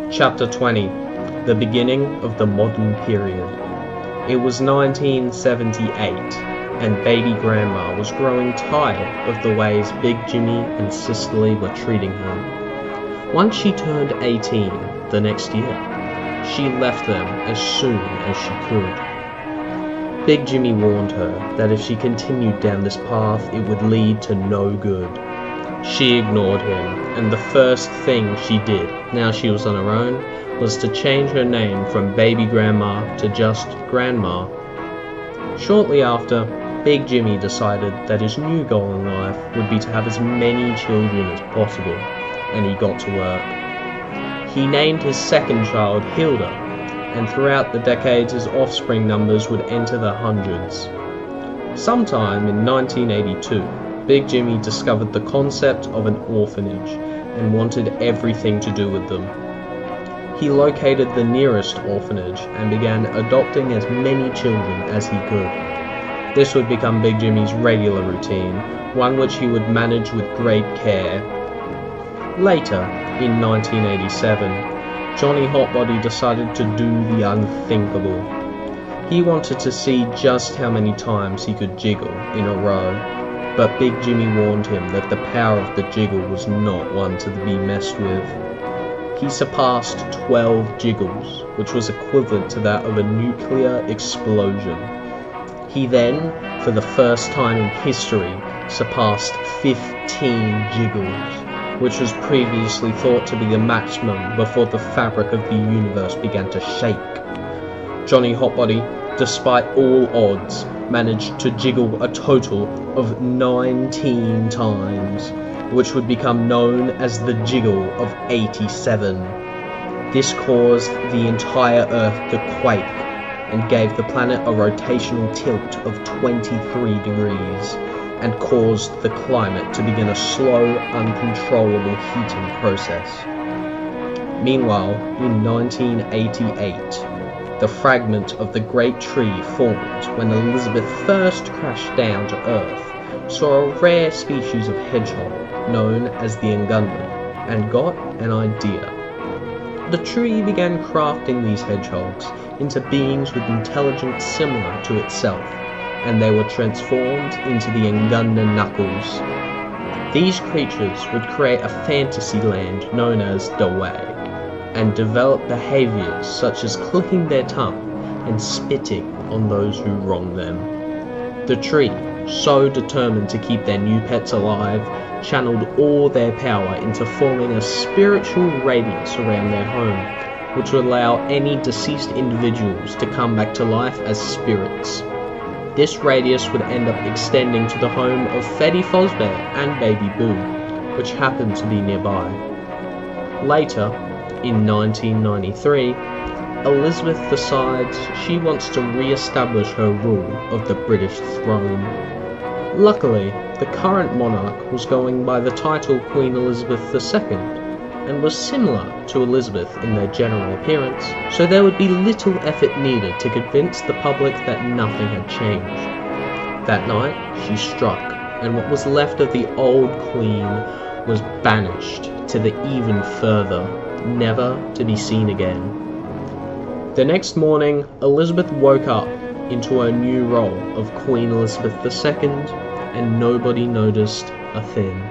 Chapter 20. The beginning of the modern period. It was 1978, and baby grandma was growing tired of the ways Big Jimmy and Cicely were treating her. Once she turned 18 the next year, she left them as soon as she could. Big Jimmy warned her that if she continued down this path, it would lead to no good. She ignored him, and the first thing she did, now she was on her own, was to change her name from Baby Grandma to just Grandma. Shortly after, Big Jimmy decided that his new goal in life would be to have as many children as possible, and he got to work. He named his second child Hilda, and throughout the decades his offspring numbers would enter the hundreds. Sometime in 1982, Big Jimmy discovered the concept of an orphanage and wanted everything to do with them. He located the nearest orphanage and began adopting as many children as he could. This would become Big Jimmy's regular routine, one which he would manage with great care. Later, in 1987, Johnny Hotbody decided to do the unthinkable. He wanted to see just how many times he could jiggle in a row, but Big Jimmy warned him that the power of the jiggle was not one to be messed with. He surpassed 12 jiggles, which was equivalent to that of a nuclear explosion. He then, for the first time in history, surpassed 15 jiggles, which was previously thought to be the maximum before the fabric of the universe began to shake. Johnny Hotbody, despite all odds, managed to jiggle a total of 19 times, which would become known as the Jiggle of 87. This caused the entire Earth to quake and gave the planet a rotational tilt of 23 degrees and caused the climate to begin a slow, uncontrollable heating process. Meanwhile, in 1988, the fragment of the great tree formed when Elizabeth first crashed down to Earth, saw a rare species of hedgehog known as the Ugandan, and got an idea. The tree began crafting these hedgehogs into beings with intelligence similar to itself, and they were transformed into the Ugandan Knuckles. These creatures would create a fantasy land known as the Way, and develop behaviours such as clicking their tongue and spitting on those who wrong them. The tree, so determined to keep their new pets alive, channeled all their power into forming a spiritual radiance around their home, which would allow any deceased individuals to come back to life as spirits. This radius would end up extending to the home of Feddie, Fozzbear and Baby Boo, which happened to be nearby. Later, in 1993, Elizabeth decides she wants to re-establish her rule of the British throne. Luckily, the current monarch was going by the title Queen Elizabeth II, and was similar to Elizabeth in their general appearance, so there would be little effort needed to convince the public that nothing had changed. That night, she struck, and what was left of the old queen was banished to the even further, never to be seen again. The next morning, Elizabeth woke up into her new role of Queen Elizabeth II, and nobody noticed a thing.